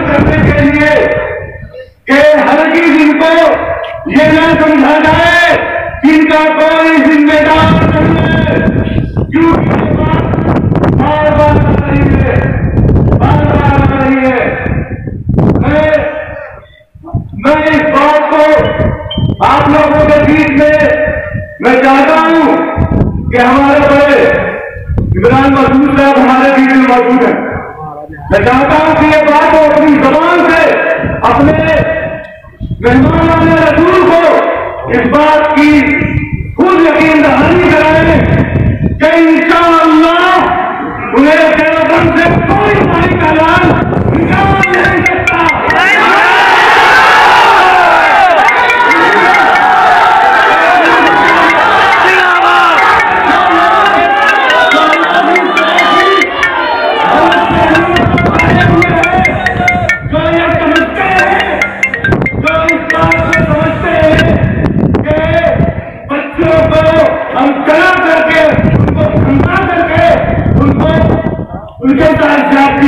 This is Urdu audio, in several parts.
کرنے کے لیے کہ ہرگز ان کو یہ نہ سمجھا جائے کہ ان کا کوئی ذمہ دار نہیں ہے، کیونکہ یہ بات بار بار آ رہی ہے، بار بار آ رہی ہے۔ میں اس بات کو آپ لوگوں کے بیچ میں چاہتا ہوں کہ ہمارے بڑے عمران مسعود صاحب ہمارے بیچ میں موجود ہیں، میں چاہتا ہوں کہ یہ بات کو اپنی زبان سے اپنے مہمان رسول کو اس بات کی خود یقین دہانی کرائیں کہ انشاءاللہ انہیں دیوبند سے کوئی مائی کا اعلان نکال نہیں سکتا۔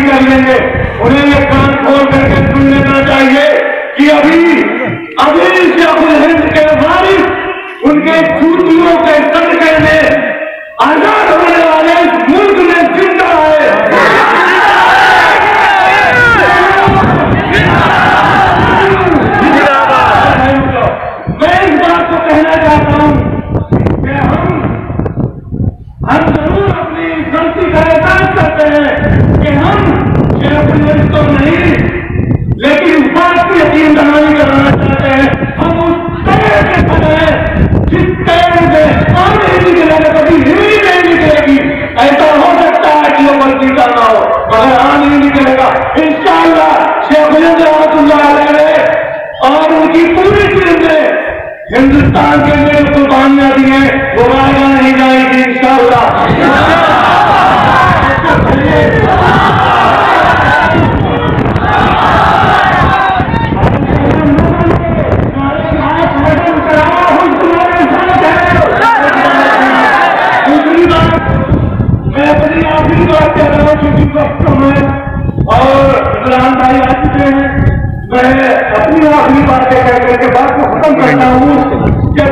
کر لیں گے، انہیں یہ کان کھول کر کے سن لینا چاہیے کہ ابھی شیخ الہند کے وارث ان کے چوٹیوں کے صدقے میں آزاد ہونے والے اس ملک میں زندہ ہے۔ میں اس بات کو کہنا چاہتا ہوں کہ ہم ضرور اپنی غلطی کا احساس کرتے ہیں کہ ہم شیخ الہند تو نہیں، لیکن اس بات کی یقین دہانی کرانا چاہتے ہیں ہم اس طرح کے کھڑے ہیں جس طرح سے اور نہیں نکلے گا، کبھی ہی نہیں نکلے گی۔ ایسا ہو سکتا ہے کہ وہ غلطی کرنا ہو مگر نہیں نکلے گا انشاءاللہ۔ شیخ الہند رحمۃ اللہ علیہ اور ان کی پوری ٹیم نے ہندوستان کے لیے قربانیاں دی ہیں، وہ رائے نہیں جائے گی انشاءاللہ۔ اور عمران بھائی آ چکے ہیں، میں اپنی آخری باتیں کہہ کر کے بات کو ختم کرتا ہوں کہ